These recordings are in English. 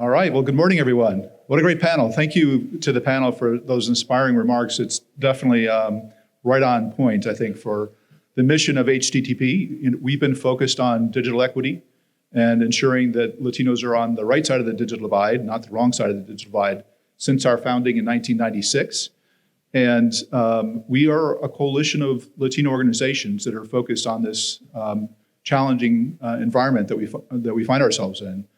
All right, well, good morning, everyone. What a great panel. Thank you to the panel for those inspiring remarks. It's definitely right on point, I think, for the mission of HTTP. We've been focused on digital equity and ensuring that Latinos are on the right side of the digital divide, not the wrong side of the digital divide, since our founding in 1996. And we are a coalition of Latino organizations that are focused on this challenging environment that we find ourselves in.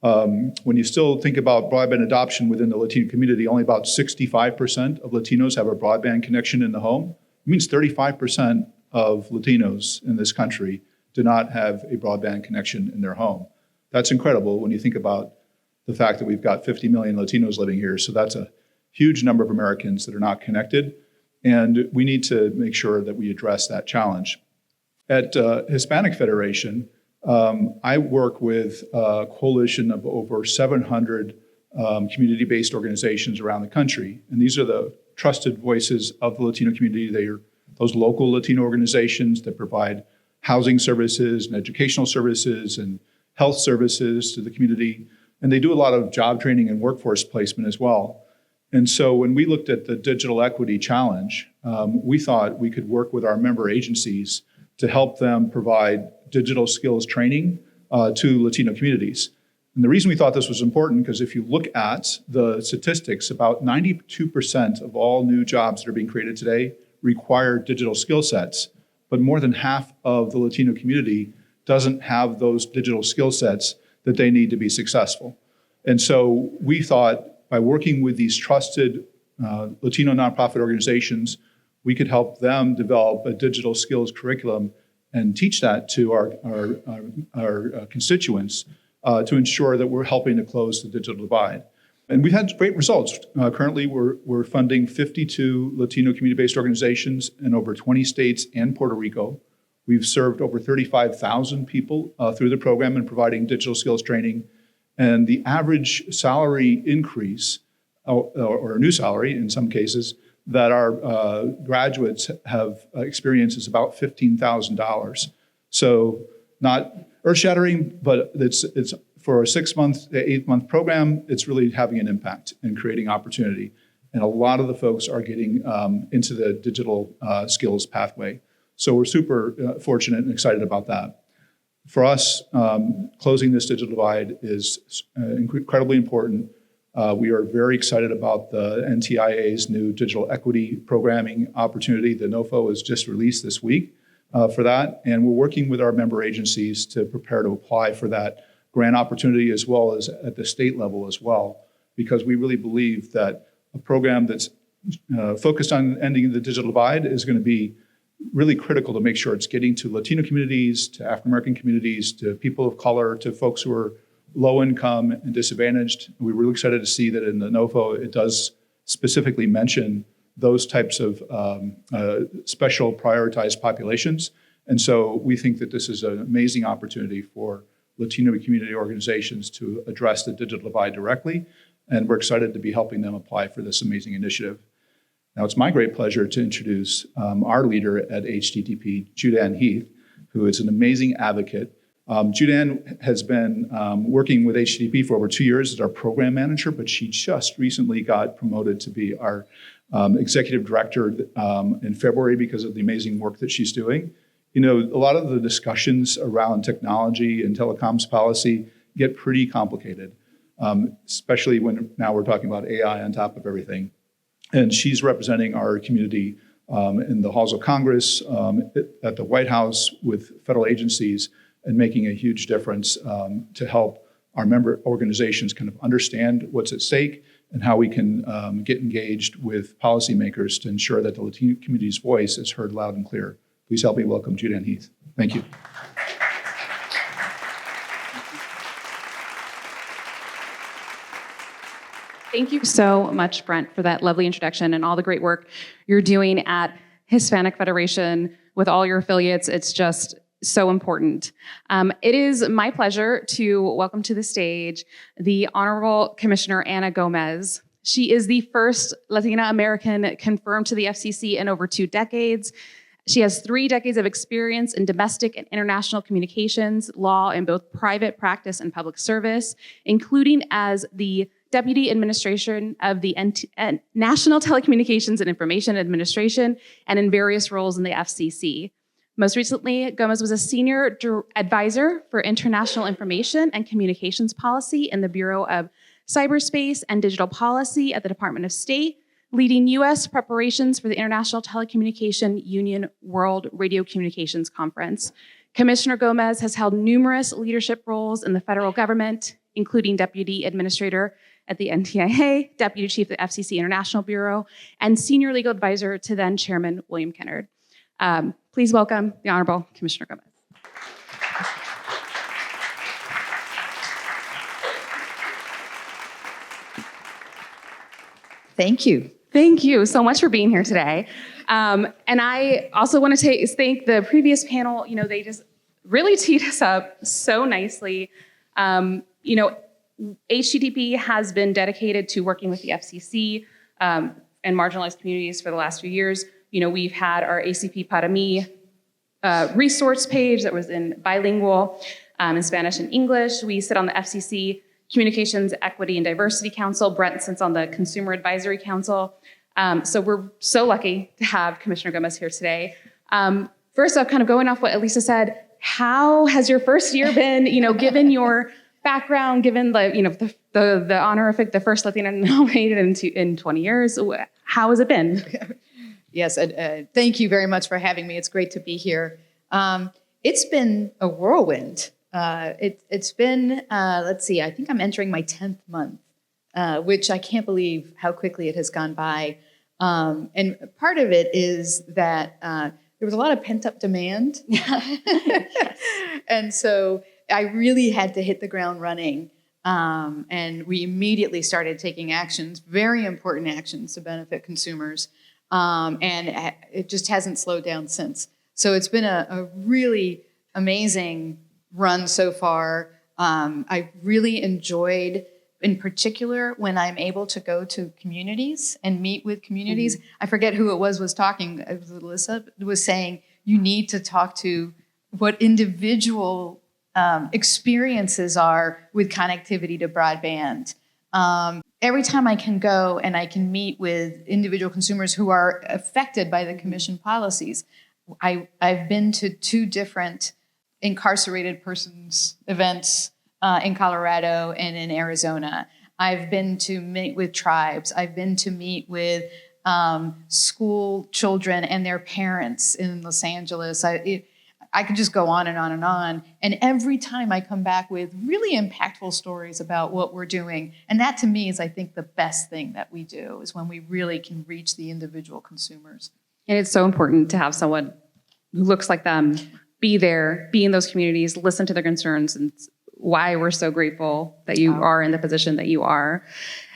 When you still think about broadband adoption within the Latino community, only about 65% of Latinos have a broadband connection in the home. It means 35% of Latinos in this country do not have a broadband connection in their home. That's incredible when you think about the fact that we've got 50 million Latinos living here. So that's a huge number of Americans that are not connected. And we need to make sure that we address that challenge. At Hispanic Federation, I work with a coalition of over 700 community-based organizations around the country. And these are the trusted voices of the Latino community. They are those local Latino organizations that provide housing services and educational services and health services to the community. And they do a lot of job training and workforce placement as well. And so when we looked at the digital equity challenge, we thought we could work with our member agencies to help them provide digital skills training to Latino communities. And the reason we thought this was important, because if you look at the statistics, about 92% of all new jobs that are being created today require digital skill sets, but more than half of the Latino community doesn't have those digital skill sets that they need to be successful. And so we thought by working with these trusted Latino nonprofit organizations, we could help them develop a digital skills curriculum and teach that to our constituents to ensure that we're helping to close the digital divide. And we've had great results. Currently, we're funding 52 Latino community-based organizations in over 20 states and Puerto Rico. We've served over 35,000 people through the program and providing digital skills training. And the average salary increase, or a new salary in some cases, that our graduates have experienced is about $15,000. So not earth-shattering, but it's for a 6-month, 8-month program, it's really having an impact and creating opportunity. And a lot of the folks are getting into the digital skills pathway. So we're super fortunate and excited about that. For us, closing this digital divide is incredibly important. We are very excited about the NTIA's new digital equity programming opportunity. The NOFO was just released this week for that, and we're working with our member agencies to prepare to apply for that grant opportunity as well as at the state level as well, because we really believe that a program that's focused on ending the digital divide is going to be really critical to make sure it's getting to Latino communities, to African American communities, to people of color, to folks who are low income and disadvantaged. We're really excited to see that in the NOFO, it does specifically mention those types of special prioritized populations. And so we think that this is an amazing opportunity for Latino community organizations to address the digital divide directly. And we're excited to be helping them apply for this amazing initiative. Now, it's my great pleasure to introduce our leader at HTTP, Judan Heath, who is an amazing advocate. Judan has been working with HTTP for over 2 years as our program manager, but she just recently got promoted to be our executive director in February because of the amazing work that she's doing. You know, a lot of the discussions around technology and telecoms policy get pretty complicated, especially when now we're talking about AI on top of everything. And she's representing our community in the halls of Congress, at the White House with federal agencies, and making a huge difference to help our member organizations kind of understand what's at stake and how we can get engaged with policymakers to ensure that the Latino community's voice is heard loud and clear. Please help me welcome Judan Heath. Thank you. Thank you so much, Brent, for that lovely introduction and all the great work you're doing at Hispanic Federation with all your affiliates. It's just so important. It is my pleasure to welcome to the stage the Honorable Commissioner Ana Gomez. She is the first Latina American confirmed to the FCC in over 2 decades. She has 3 decades of experience in domestic and international communications law in both private practice and public service, including as the Deputy Administration of the National Telecommunications and Information Administration and in various roles in the FCC. Most recently, Gomez was a senior advisor for international information and communications policy in the Bureau of Cyberspace and Digital Policy at the Department of State, leading U.S. preparations for the International Telecommunication Union World Radio Communications Conference. Commissioner Gomez has held numerous leadership roles in the federal government, including Deputy Administrator at the NTIA, Deputy Chief of the FCC International Bureau, and Senior Legal Advisor to then Chairman William Kennard. Please welcome the Honorable Commissioner Gomez. Thank you. Thank you so much for being here today. And I also want to thank the previous panel. You know, they just really teed us up so nicely. You know, HTTP has been dedicated to working with the FCC and marginalized communities for the last few years. You know, we've had our ACP Para Mí resource page that was in bilingual in Spanish and English. We sit on the FCC Communications, Equity, and Diversity Council. Brent sits on the Consumer Advisory Council. So we're so lucky to have Commissioner Gomez here today. First off, kind of going off what Elisa said, how has your first year been, you know, given your background, given the, you know, the honorific, the first Latina nominated in 20 years, how has it been? Yes, thank you very much for having me. It's great to be here. It's been a whirlwind. It's been, let's see, I think I'm entering my 10th month, which I can't believe how quickly it has gone by. And part of it is that there was a lot of pent-up demand. And so I really had to hit the ground running. And we immediately started taking actions, very important actions to benefit consumers. And it just hasn't slowed down since. So it's been a really amazing run so far. I really enjoyed, in particular, when I'm able to go to communities and meet with communities. Mm-hmm. I forget who it was talking. It was Alyssa was saying, you need to talk to what individual experiences are with connectivity to broadband. Every time I can go and I can meet with individual consumers who are affected by the commission policies, I've been to 2 different incarcerated persons events in Colorado and in Arizona. I've been to meet with tribes. I've been to meet with school children and their parents in Los Angeles. I could just go on and on and on. And every time I come back with really impactful stories about what we're doing. And that to me is, I think, the best thing that we do is when we really can reach the individual consumers. And it's so important to have someone who looks like them be there, be in those communities, listen to their concerns, and why we're so grateful that you are in the position that you are.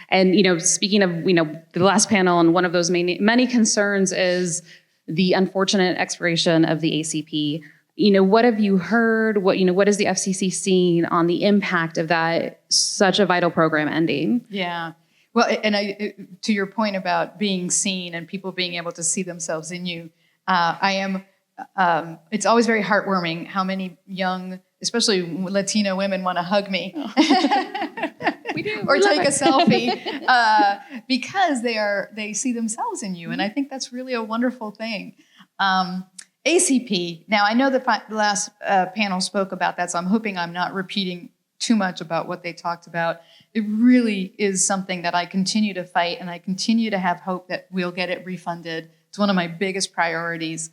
And, you know, speaking of, you know, the last panel, and one of those many concerns is the unfortunate expiration of the ACP. You know, what have you heard? What is the FCC seeing on the impact of that, such a vital program ending? Yeah. Well, and to your point about being seen and people being able to see themselves in you, it's always very heartwarming how many young, especially Latino women, want to hug me. We do. Or take a selfie because they see themselves in you. And I think that's really a wonderful thing. ACP. Now, I know the last panel spoke about that, so I'm hoping I'm not repeating too much about what they talked about. It really is something that I continue to fight, and I continue to have hope that we'll get it refunded. It's one of my biggest priorities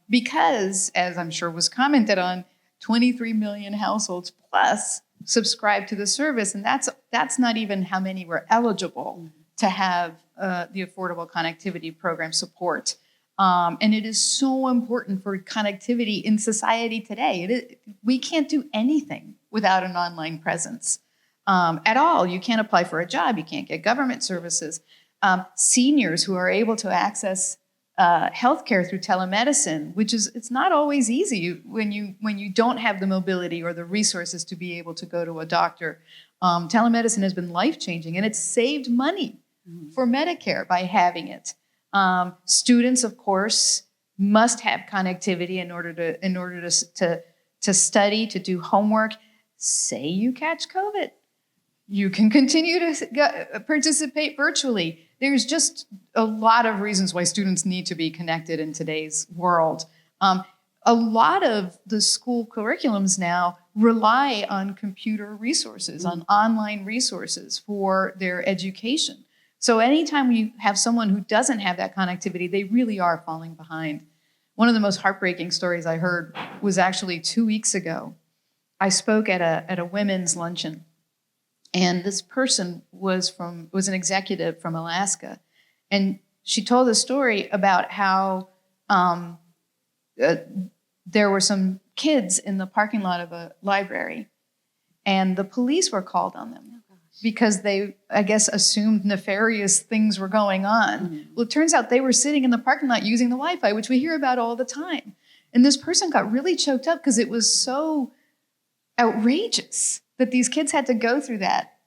because, as I'm sure was commented on, 23 million households plus subscribe to the service, and that's not even how many were eligible to have the Affordable Connectivity Program support. And it is so important for connectivity in society today. We can't do anything without an online presence at all. You can't apply for a job. You can't get government services. Seniors who are able to access healthcare through telemedicine, it's not always easy when you don't have the mobility or the resources to be able to go to a doctor. Telemedicine has been life-changing, and it's saved money for Medicare by having it. Students, of course, must have connectivity in order to study, to do homework. Say you catch COVID, you can continue to participate virtually. There's just a lot of reasons why students need to be connected in today's world. A lot of the school curriculums now rely on computer resources, on online resources for their education. So anytime you have someone who doesn't have that connectivity, they really are falling behind. One of the most heartbreaking stories I heard was actually 2 weeks ago. I spoke at a women's luncheon, and this person was an executive from Alaska, and she told a story about how there were some kids in the parking lot of a library, and the police were called on them because they, I guess, assumed nefarious things were going on. Mm-hmm. Well, it turns out they were sitting in the parking lot using the Wi-Fi, which we hear about all the time. And this person got really choked up because it was so outrageous that these kids had to go through that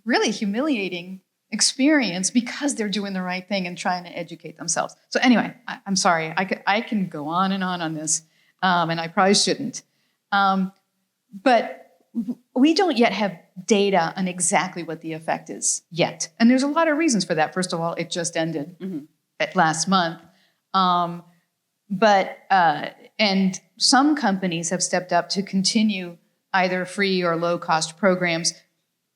really humiliating experience because they're doing the right thing and trying to educate themselves. So anyway, I'm sorry. I can go on and this, and I probably shouldn't. But we don't yet have data on exactly what the effect is yet. And there's a lot of reasons for that. First of all, it just ended last month. And some companies have stepped up to continue either free or low-cost programs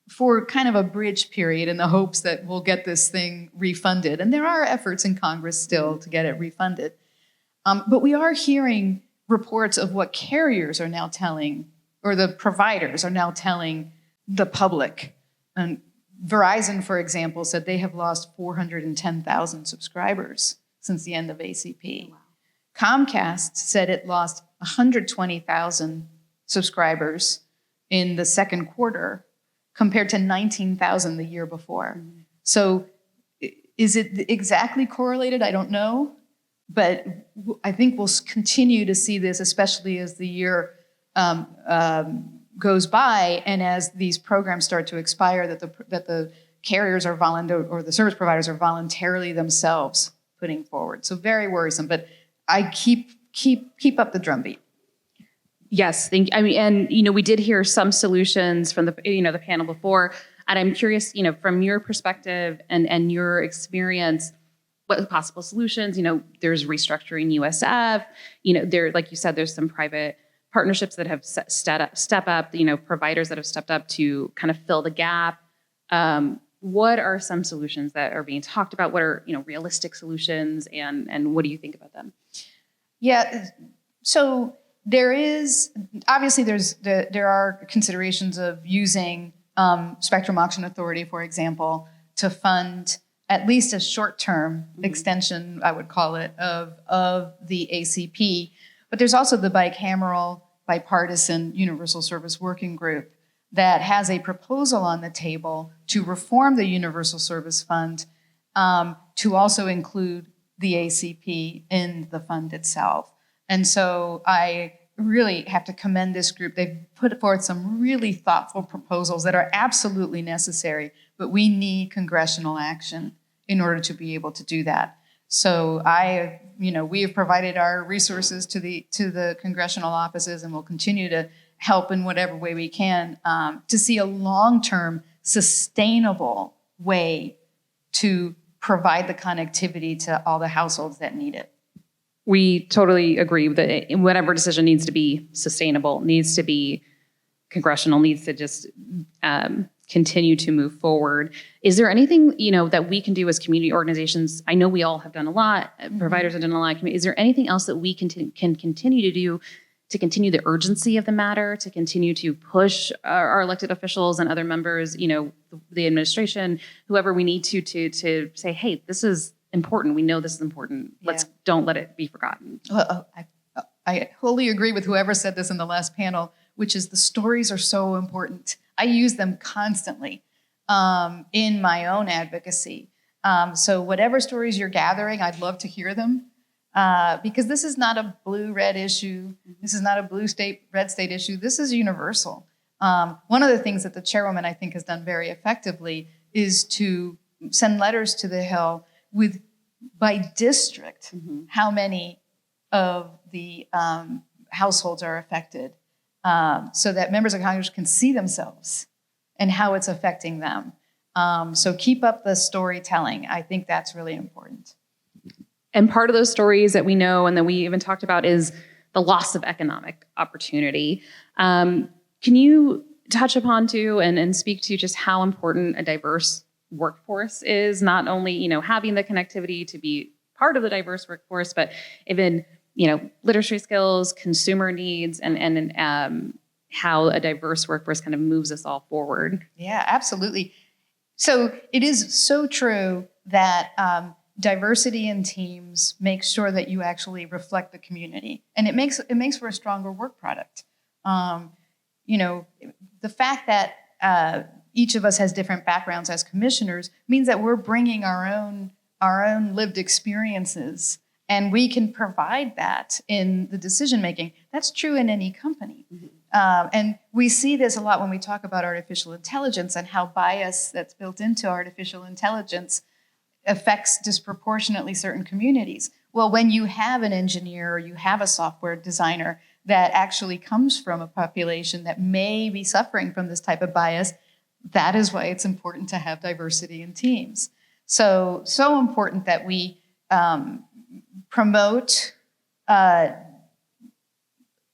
for kind of a bridge period in the hopes that we'll get this thing refunded. And there are efforts in Congress still to get it refunded. But we are hearing reports of what carriers are now telling, or the providers are now telling the public. And Verizon, for example, said they have lost 410,000 subscribers since the end of ACP. Wow. Comcast said it lost 120,000 subscribers in the second quarter compared to 19,000 the year before. Mm-hmm. So is it exactly correlated? I don't know. But I think we'll continue to see this, especially as the year goes by and as these programs start to expire, that the carriers are or the service providers are voluntarily themselves putting forward. So very worrisome. But I keep up the drumbeat. Yes, and we did hear some solutions from the panel before, and I'm curious, from your perspective and your experience, what possible solutions? There's restructuring USF. There, like you said, there's some private partnerships that have step up. Providers that have stepped up to kind of fill the gap. What are some solutions that are being talked about? What are realistic solutions, and what do you think about them? Yeah, so there are considerations of using Spectrum Auction Authority, for example, to fund at least a short-term extension, I would call it, of the ACP. But there's also the bicameral, bipartisan Universal Service Working Group that has a proposal on the table to reform the Universal Service Fund to also include the ACP in the fund itself. And so I really have to commend this group. They've put forth some really thoughtful proposals that are absolutely necessary, but we need congressional action in order to be able to do that. So we have provided our resources to the congressional offices, and we'll continue to help in whatever way we can to see a long-term, sustainable way to provide the connectivity to all the households that need it. We totally agree that whatever decision needs to be sustainable, needs to be congressional, needs to just continue to move forward. Is there anything, that we can do as community organizations? I know we all have done a lot, providers have done a lot. Is there anything else that we can continue to do to continue the urgency of the matter, to continue to push our elected officials and other members, the administration, whoever we need to say, hey, this is important. We know this is important. Let's don't let it be forgotten. Well, I wholly agree with whoever said this in the last panel, which is the stories are so important. I use them constantly in my own advocacy. So whatever stories you're gathering, I'd love to hear them because this is not a blue-red issue. This is not a blue-red state issue. This is universal. One of the things that the chairwoman, I think, has done very effectively is to send letters to the Hill by district, how many of the households are affected, so that members of Congress can see themselves and how it's affecting them. So keep up the storytelling. I think that's really important. And part of those stories that we know and that we even talked about is the loss of economic opportunity. Can you touch upon too and speak to just how important a diverse workforce is, not only, having the connectivity to be part of the diverse workforce, but even, literacy skills, consumer needs, and how a diverse workforce kind of moves us all forward? Yeah, absolutely. So it is so true that diversity in teams makes sure that you actually reflect the community, and it makes for a stronger work product. The fact that each of us has different backgrounds as commissioners means that we're bringing our own lived experiences, and we can provide that in the decision making. That's true in any company. And we see this a lot when we talk about artificial intelligence and how bias that's built into artificial intelligence affects disproportionately certain communities. Well, when you have an engineer or you have a software designer that actually comes from a population that may be suffering from this type of bias, that is why it's important to have diversity in teams. So important that we promote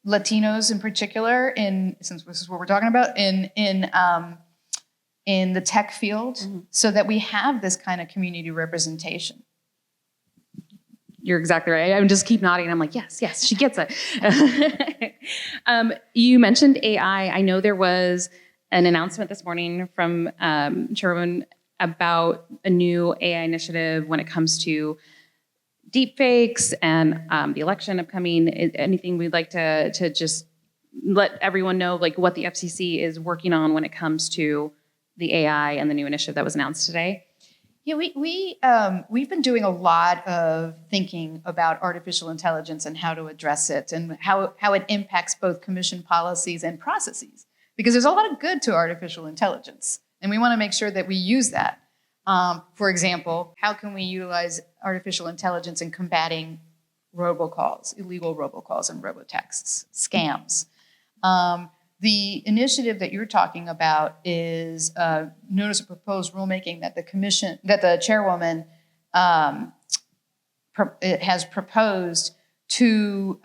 Latinos in particular, since this is what we're talking about, in the tech field, so that we have this kind of community representation. You're exactly right. I just keep nodding. I'm like, yes, she gets it. You mentioned AI. I know there was an announcement this morning from Chairwoman about a new AI initiative when it comes to deepfakes and the election upcoming. Anything we'd like to just let everyone know, like what the FCC is working on when it comes to the AI and the new initiative that was announced today? Yeah, we've been doing a lot of thinking about artificial intelligence and how to address it and how it impacts both commission policies and processes. Because there's a lot of good to artificial intelligence, and we want to make sure that we use that. For example, how can we utilize artificial intelligence in combating robocalls, illegal robocalls and robotexts, scams? The initiative that you're talking about is notice of proposed rulemaking that the chairwoman has proposed to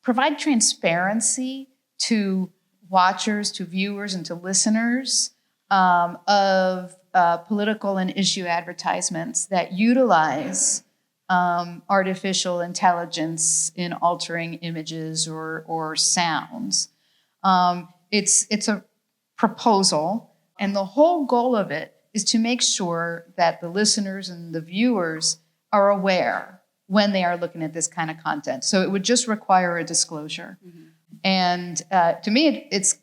provide transparency to watchers, to viewers, and to listeners of political and issue advertisements that utilize artificial intelligence in altering images or sounds. It's a proposal, and the whole goal of it is to make sure that the listeners and the viewers are aware when they are looking at this kind of content. So it would just require a disclosure. And to me, it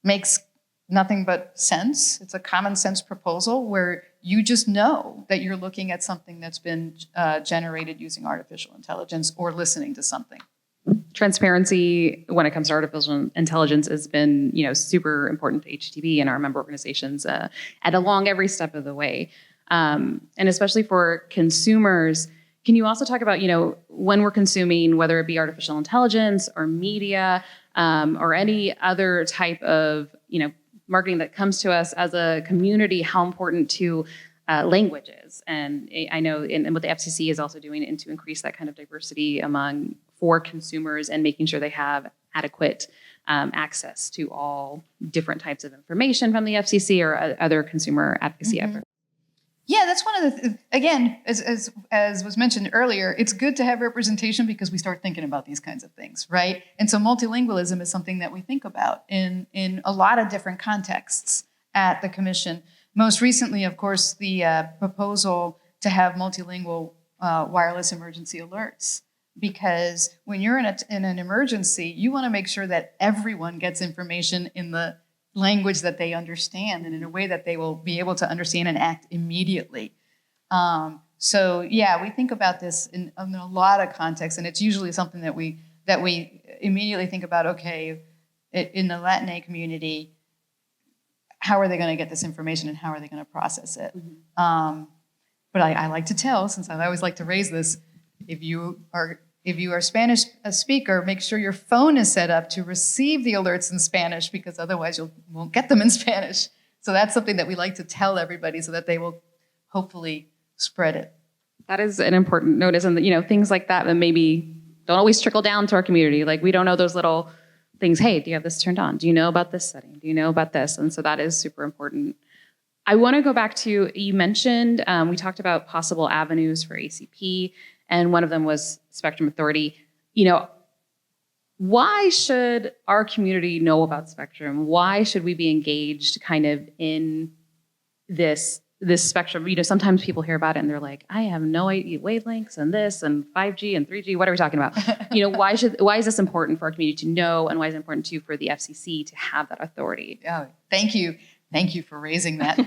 makes nothing but sense. It's a common sense proposal where you just know that you're looking at something that's been generated using artificial intelligence or listening to something. Transparency when it comes to artificial intelligence has been, super important to HTB and our member organizations at along every step of the way. And especially for consumers, can you also talk about, when we're consuming, whether it be artificial intelligence or media or any other type of, marketing that comes to us as a community, how important to language is? And I know and what the FCC is also doing and to increase that kind of diversity for consumers and making sure they have adequate access to all different types of information from the FCC or other consumer advocacy efforts. Yeah, that's one of the, again, as was mentioned earlier, it's good to have representation because we start thinking about these kinds of things, right? And so multilingualism is something that we think about in a lot of different contexts at the Commission. Most recently, of course, the proposal to have multilingual wireless emergency alerts. Because when you're in an emergency, you want to make sure that everyone gets information in the language that they understand and in a way that they will be able to understand and act immediately. So yeah, we think about this in a lot of contexts, and it's usually something that we immediately think about. Okay, in the Latinx community, how are they going to get this information and how are they going to process it? But I like to tell, since I always like to raise this, if you are If you are Spanish a speaker, make sure your phone is set up to receive the alerts in Spanish, because otherwise you won't get them in Spanish. So that's something that we like to tell everybody so that they will hopefully spread it. That is an important notice, and things like that maybe don't always trickle down to our community. Like, we don't know those little things. Hey, do you have this turned on? Do you know about this setting? Do you know about this? And so that is super important. I want to go back to, you mentioned, we talked about possible avenues for ACP, and one of them was Spectrum Authority. Why should our community know about Spectrum? Why should we be engaged kind of in this spectrum? Sometimes people hear about it and they're like, I have no idea, wavelengths and this and 5G and 3G, what are we talking about? Why is this important for our community to know, and why is it important too for the FCC to have that authority? Oh, thank you. Thank you for raising that.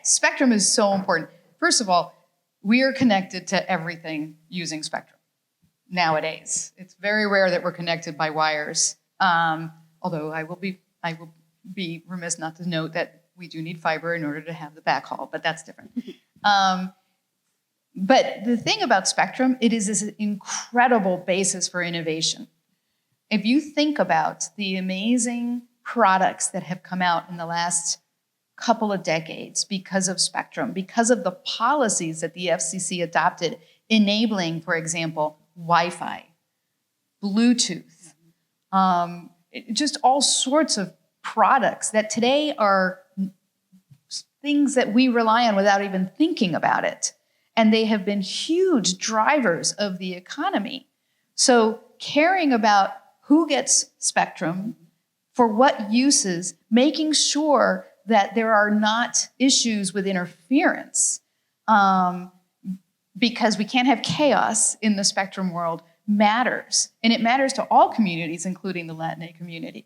Spectrum is so important. First of all, we are connected to everything using Spectrum nowadays. It's very rare that we're connected by wires. Although I will be remiss not to note that we do need fiber in order to have the backhaul, but that's different. But the thing about Spectrum, it is this incredible basis for innovation. If you think about the amazing products that have come out in the last couple of decades because of Spectrum, because of the policies that the FCC adopted, enabling, for example, Wi-Fi, Bluetooth, just all sorts of products that today are things that we rely on without even thinking about it. And they have been huge drivers of the economy. So caring about who gets Spectrum, for what uses, making sure that there are not issues with interference, because we can't have chaos in the Spectrum world, matters. And it matters to all communities, including the Latinx community.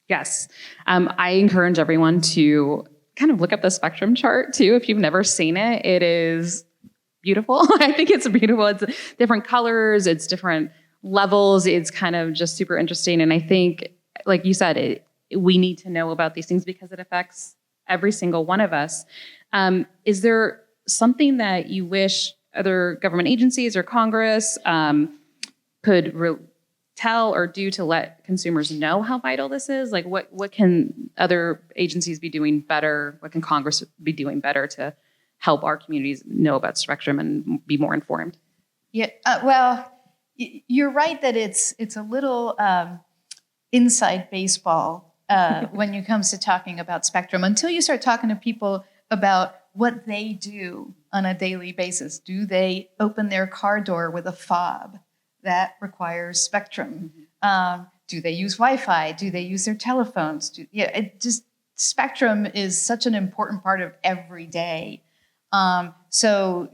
Yes. I encourage everyone to kind of look up the Spectrum chart too. If you've never seen it, it is beautiful. I think it's beautiful. It's different colors, it's different levels. It's kind of just super interesting. And I think, like you said, we need to know about these things because it affects every single one of us. Is there something that you wish other government agencies or Congress could tell or do to let consumers know how vital this is? Like, what can other agencies be doing better? What can Congress be doing better to help our communities know about Spectrum and be more informed? Yeah, well, you're right that it's a little inside baseball when it comes to talking about Spectrum, until you start talking to people about what they do on a daily basis. Do they open their car door with a fob? That requires Spectrum. Do they use Wi-Fi? Do they use their telephones? Spectrum is such an important part of every day. So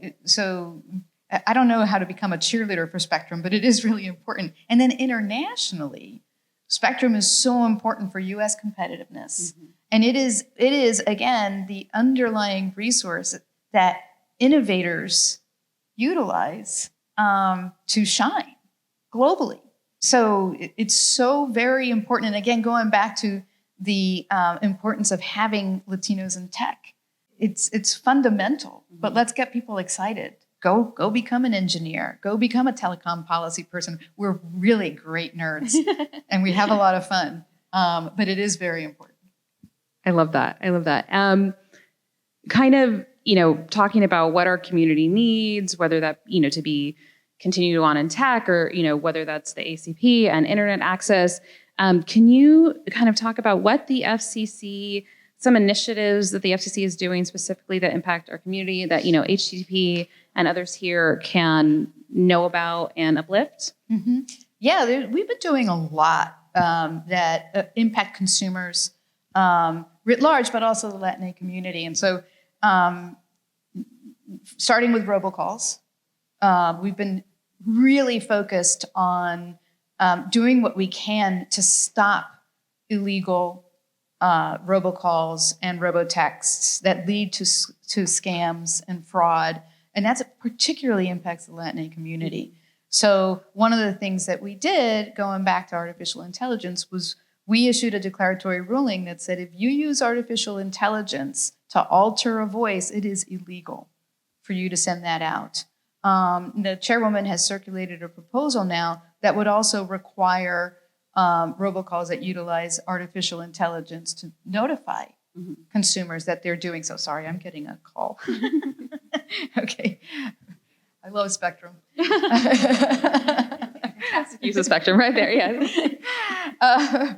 I don't know how to become a cheerleader for Spectrum, but it is really important. And then internationally, Spectrum is so important for U.S. competitiveness. And it is again, the underlying resource that innovators utilize to shine globally. So it's so very important. And again, going back to the importance of having Latinos in tech, it's fundamental. But let's get people excited. Go become an engineer. Go become a telecom policy person. We're really great nerds, and we have a lot of fun. But it is very important. I love that. Kind of, talking about what our community needs, whether that, to be continued on in tech or, whether that's the ACP and internet access. Can you kind of talk about what the FCC, some initiatives that the FCC is doing specifically that impact our community that, HTTP and others here can know about and uplift? Mm-hmm. Yeah, we've been doing a lot that impact consumers writ large, but also the Latinx community. And so starting with robocalls, we've been really focused on doing what we can to stop illegal robocalls and robotexts that lead to scams and fraud. And that particularly impacts the Latinx community. So one of the things that we did, going back to artificial intelligence, was we issued a declaratory ruling that said if you use artificial intelligence to alter a voice, it is illegal for you to send that out. The chairwoman has circulated a proposal now that would also require robocalls that utilize artificial intelligence to notify consumers that they're doing so. Sorry, I'm getting a call. Okay. I love Spectrum. Use the spectrum right there, yeah.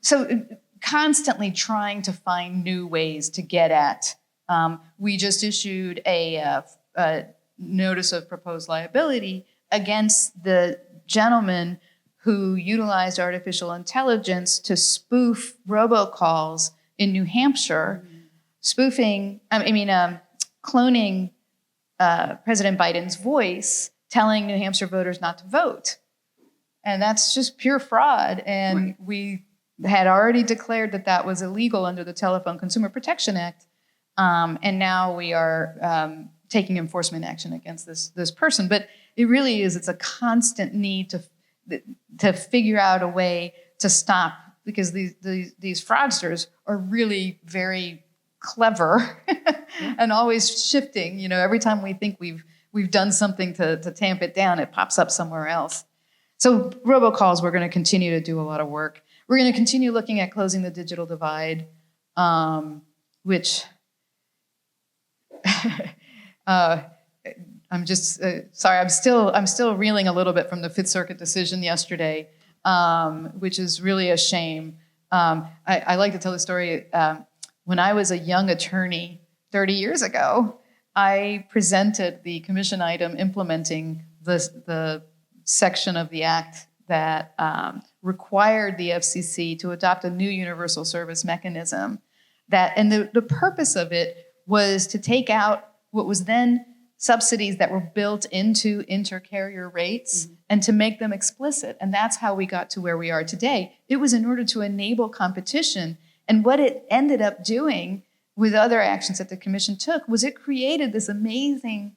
So constantly trying to find new ways to get at. We just issued a notice of proposed liability against the gentleman who utilized artificial intelligence to spoof robocalls in New Hampshire, cloning President Biden's voice, telling New Hampshire voters not to vote. And that's just pure fraud. And we had already declared that that was illegal under the Telephone Consumer Protection Act. And now we are taking enforcement action against this person. But it really is, it's a constant need to figure out a way to stop, because these fraudsters are really very clever and always shifting. You know, every time we think we've done something to tamp it down, it pops up somewhere else. So robocalls, we're going to continue to do a lot of work. We're going to continue looking at closing the digital divide, which I'm just sorry. I'm still reeling a little bit from the Fifth Circuit decision yesterday, which is really a shame. I like to tell the story. When I was a young attorney 30 years ago, I presented the commission item implementing the section of the act that required the FCC to adopt a new universal service mechanism. And the purpose of it was to take out what was then subsidies that were built into intercarrier rates and to make them explicit. And that's how we got to where we are today. It was in order to enable competition. And what it ended up doing with other actions that the commission took was it created this amazing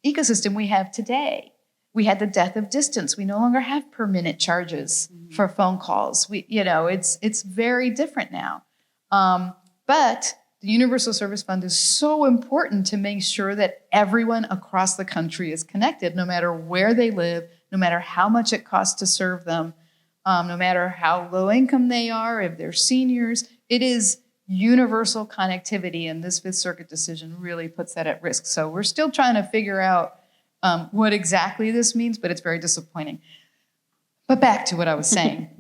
ecosystem we have today. We had the death of distance. We no longer have per minute charges for phone calls. It's very different now. But the Universal Service Fund is so important to make sure that everyone across the country is connected, no matter where they live, no matter how much it costs to serve them, no matter how low income they are, if they're seniors. It is universal connectivity, and this Fifth Circuit decision really puts that at risk. So we're still trying to figure out what exactly this means, but it's very disappointing. But back to what I was saying.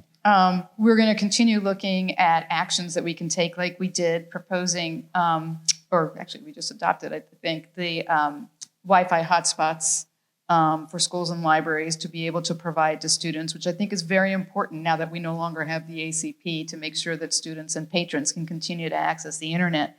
We're going to continue looking at actions that we can take, like we did proposing, or actually we just adopted, I think, the Wi-Fi hotspots for schools and libraries to be able to provide to students, which I think is very important now that we no longer have the ACP, to make sure that students and patrons can continue to access the internet.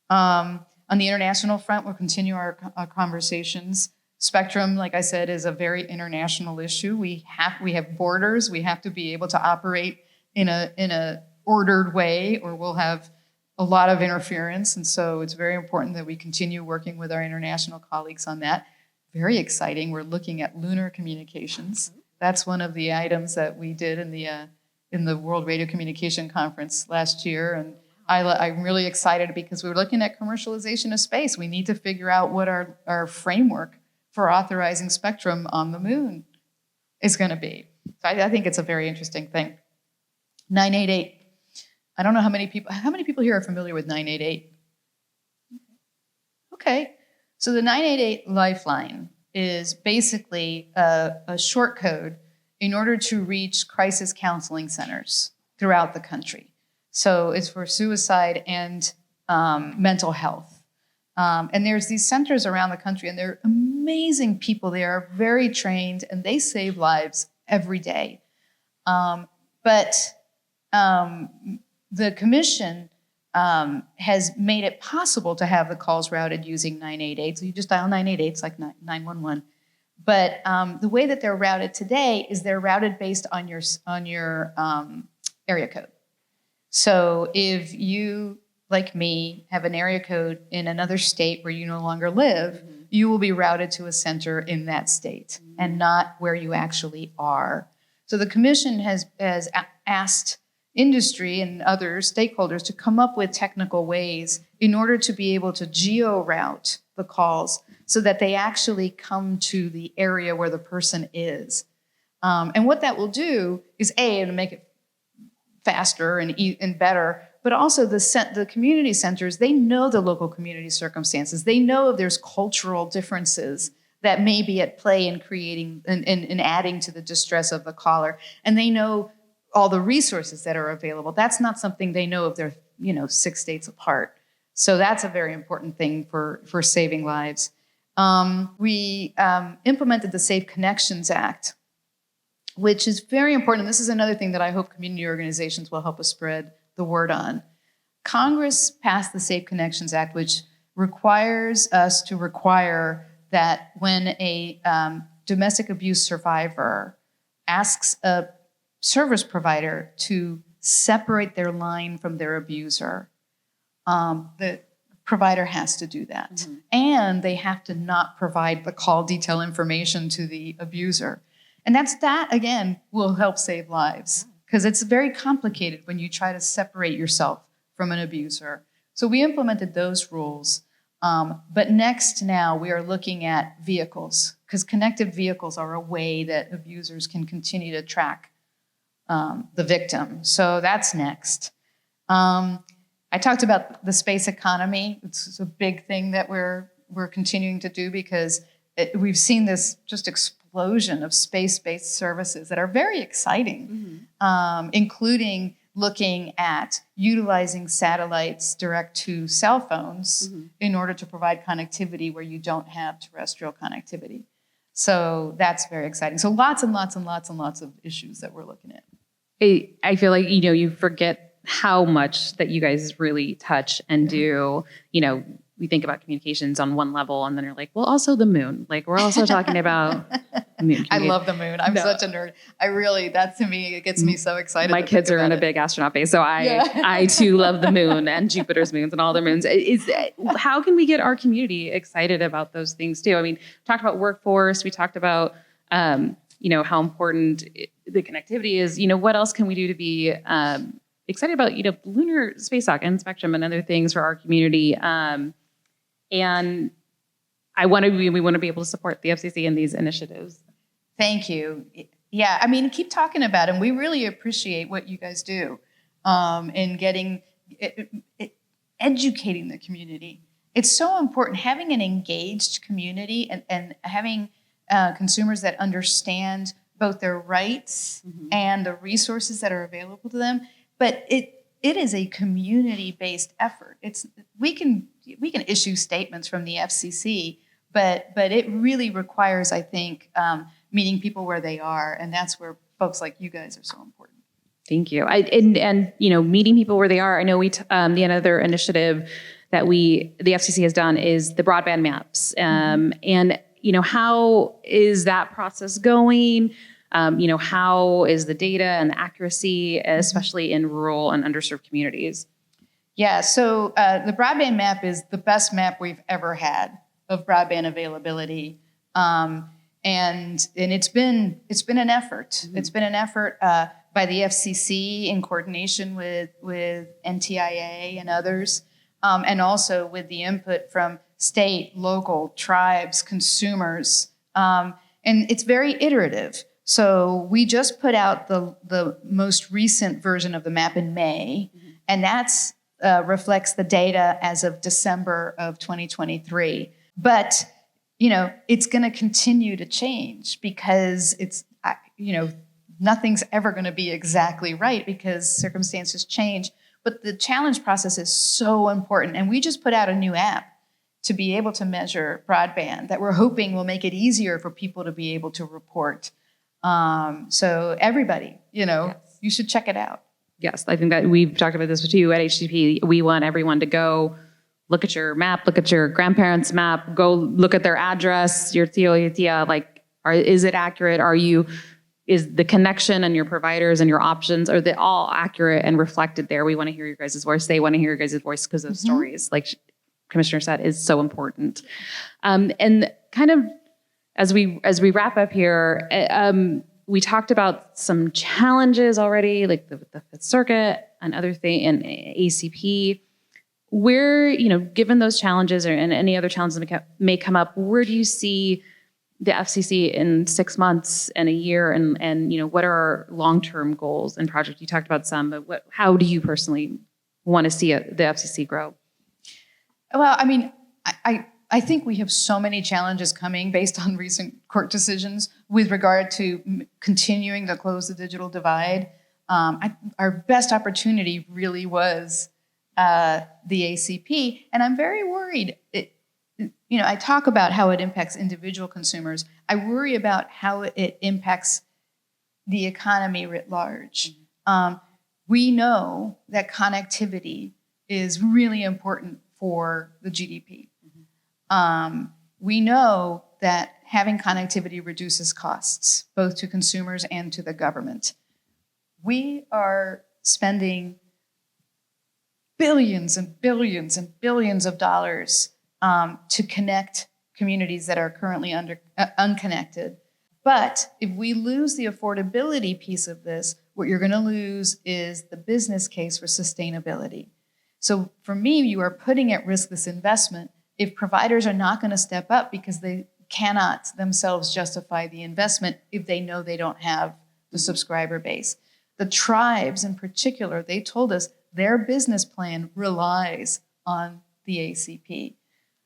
On the international front, we'll continue our conversations. Spectrum, like I said, is a very international issue. We have borders. We have to be able to operate in a ordered way, or we'll have a lot of interference. And so it's very important that we continue working with our international colleagues on that. Very exciting. We're looking at lunar communications. That's one of the items that we did in the World Radio Communication Conference last year. And I'm really excited because we're looking at commercialization of space. We need to figure out what our framework for authorizing spectrum on the moon is going to be. So I think it's a very interesting thing. 988. I don't know how many people here are familiar with 988. Okay. So the 988 Lifeline is basically a short code in order to reach crisis counseling centers throughout the country. So it's for suicide and mental health. And there's these centers around the country, and they're amazing people. They are very trained, and they save lives every day. But the commission has made it possible to have the calls routed using 988. So you just dial 988, it's like 911. But the way that they're routed today is they're routed based on your area code. So if you, like me, have an area code in another state where you no longer live, you will be routed to a center in that state and not where you actually are. So the commission has asked industry and other stakeholders to come up with technical ways in order to be able to geo-route the calls so that they actually come to the area where the person is. And what that will do is it'll make it faster and better, but also the community centers, they know the local community circumstances. They know if there's cultural differences that may be at play in creating and adding to the distress of the caller. And they know all the resources that are available. That's not something they know if they're 6 states apart. So that's a very important thing for saving lives. We implemented the Safe Connections Act, which is very important. This is another thing that I hope community organizations will help us spread the word on. Congress passed the Safe Connections Act, which requires us to require that when a domestic abuse survivor asks a service provider to separate their line from their abuser, the provider has to do that. Mm-hmm. And they have to not provide the call detail information to the abuser. And that, again, will help save lives because it's very complicated when you try to separate yourself from an abuser. So we implemented those rules. But next now we are looking at vehicles because connected vehicles are a way that abusers can continue to track the victim. So that's next. I talked about the space economy. It's a big thing that we're continuing to do because we've seen this just explosion of space-based services that are very exciting, including looking at utilizing satellites direct to cell phones in order to provide connectivity where you don't have terrestrial connectivity. So that's very exciting. So lots and lots and lots and lots of issues that we're looking at. I feel like, you forget how much that you guys really touch and do. We think about communications on one level and then you're like, well, also the moon. Like we're also talking about the moon. I love the moon. I'm such a nerd. That to me, it gets me so excited. My kids are in a big astronaut base. So I too love the moon and Jupiter's moons and all their moons. How can we get our community excited about those things too? I mean, we talked about workforce. We talked about, how important the connectivity is. What else can we do to be excited about, lunar space talk and spectrum and other things for our community? And we want to be able to support the FCC in these initiatives. Thank you. Yeah, keep talking about them. We really appreciate what you guys do in educating the community. It's so important having an engaged community and having consumers that understand both their rights and the resources that are available to them. But it is a community-based effort. We can issue statements from the FCC, but it really requires, I think, meeting people where they are, and that's where folks like you guys are so important. Thank you. And meeting people where they are. I know the another initiative that the FCC has done is the broadband maps, and how is that process going? How is the data and the accuracy, especially in rural and underserved communities? Yeah, so the broadband map is the best map we've ever had of broadband availability, and it's been an effort. It's been an effort by the FCC in coordination with NTIA and others, and also with the input from state, local, tribes, consumers, and it's very iterative. So we just put out the most recent version of the map in May, and that's reflects the data as of December of 2023. But, it's going to continue to change because it's, nothing's ever going to be exactly right because circumstances change. But the challenge process is so important. And we just put out a new app to be able to measure broadband that we're hoping will make it easier for people to be able to report. So everybody, yes. You should check it out. Yes, I think that we've talked about this with you at HTTP. We want everyone to go look at your map, look at your grandparents' map, go look at their address, your tío, your tía, is it accurate? Is the connection and your providers and your options, are they all accurate and reflected there? We want to hear your guys' voice. They want to hear your guys' voice because of stories, like Commissioner said, is so important. And kind of as we wrap up here, we talked about some challenges already, like the Fifth Circuit and other things, and ACP. where, given those challenges and any other challenges that may come up, where do you see the FCC in 6 months and a year, and what are our long-term goals and projects? You talked about some, but how do you personally want to see the FCC grow? Well, I mean, I think we have so many challenges coming based on recent court decisions with regard to continuing to close the digital divide. Our best opportunity really was the ACP, and I'm very worried. I talk about how it impacts individual consumers. I worry about how it impacts the economy writ large. We know that connectivity is really important for the GDP. We know that having connectivity reduces costs, both to consumers and to the government. We are spending billions and billions and billions of dollars to connect communities that are currently unconnected. But if we lose the affordability piece of this, what you're going to lose is the business case for sustainability. So for me, you are putting at risk this investment if providers are not going to step up because they cannot themselves justify the investment if they know they don't have the subscriber base. The tribes in particular, they told us their business plan relies on the ACP.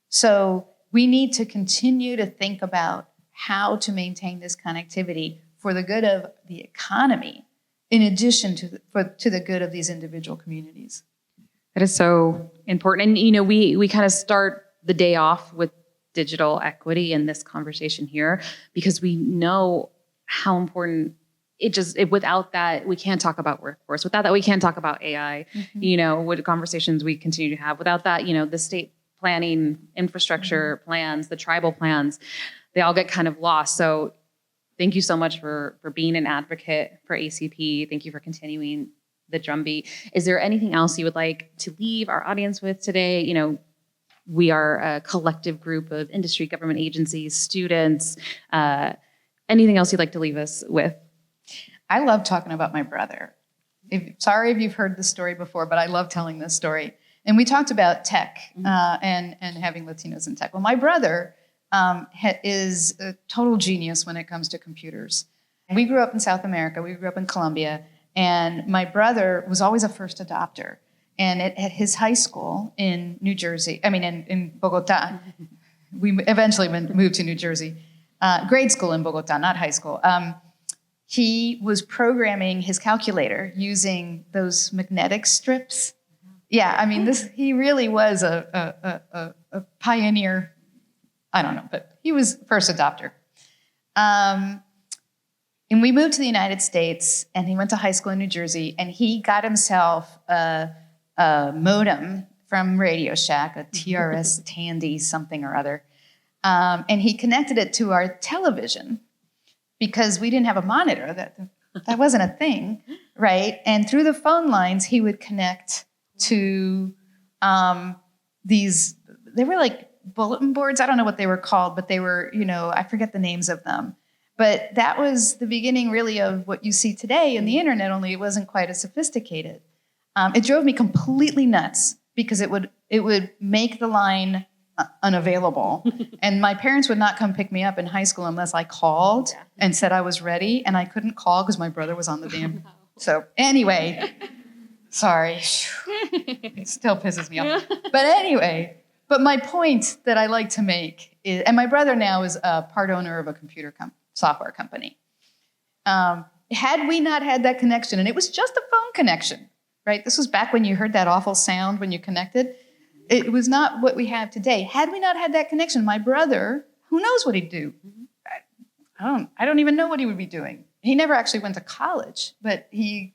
So we need to continue to think about how to maintain this connectivity for the good of the economy, in addition to the good of these individual communities. That is so important. And, we kind of start the day off with digital equity in this conversation here because we know how important without that, we can't talk about workforce. Without that, we can't talk about AI, what conversations we continue to have. Without that, the state planning, infrastructure plans, the tribal plans, they all get kind of lost. So thank you so much for being an advocate for ACP. Thank you for continuing the drumbeat. Is there anything else you would like to leave our audience with today? We are a collective group of industry, government agencies, students. Anything else you'd like to leave us with? I love talking about my brother. Sorry if you've heard this story before, but I love telling this story. And we talked about tech and having Latinos in tech. Well, my brother is a total genius when it comes to computers. We grew up in South America. We grew up in Colombia. And my brother was always a first adopter. And at his high school in New Jersey, in Bogota, we eventually moved to New Jersey, grade school in Bogota, not high school. He was programming his calculator using those magnetic strips. Yeah, he really was a pioneer. I don't know, but he was first adopter. And we moved to the United States, and he went to high school in New Jersey, and he got himself a modem from Radio Shack, a TRS Tandy something or other, and he connected it to our television because we didn't have a monitor. That wasn't a thing, right? And through the phone lines, he would connect to these. They were like bulletin boards. I don't know what they were called, but they were, I forget the names of them. But that was the beginning, really, of what you see today in the internet, only it wasn't quite as sophisticated. It drove me completely nuts because it would make the line unavailable. And my parents would not come pick me up in high school unless I called and said I was ready, and I couldn't call because my brother was on the damn. So anyway, sorry. It still pisses me off. But anyway, my point that I like to make is, and my brother now is a part owner of a computer software company. Had we not had that connection, and it was just a phone connection, right? This was back when you heard that awful sound when you connected. It was not what we have today. Had we not had that connection, my brother, who knows what he'd do? I don't even know what he would be doing. He never actually went to college, but he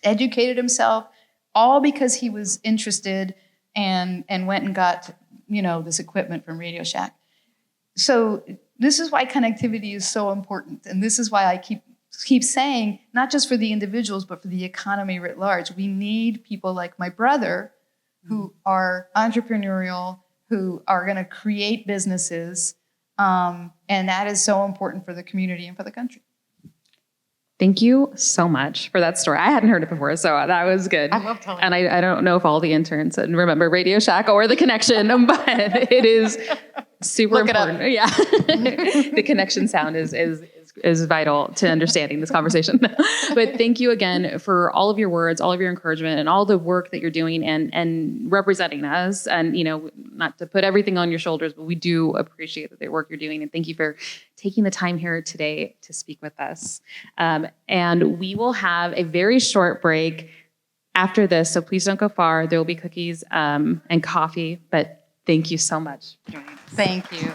educated himself all because he was interested and went and got, this equipment from Radio Shack. So this is why connectivity is so important. And this is why I keep saying, not just for the individuals, but for the economy writ large, we need people like my brother who are entrepreneurial, who are going to create businesses. And that is so important for the community and for the country. Thank you so much for that story. I hadn't heard it before, so that was good. I love telling And I don't know if all the interns remember Radio Shack or The Connection, but it is super Look it up. important. Yeah, the connection sound is vital to understanding this conversation. But thank you again for all of your words, all of your encouragement, and all the work that you're doing and representing us. And not to put everything on your shoulders, but we do appreciate the work you're doing. And thank you for taking the time here today to speak with us. And we will have a very short break after this, so please don't go far. There will be cookies and coffee, but thank you so much for joining us. Thank you.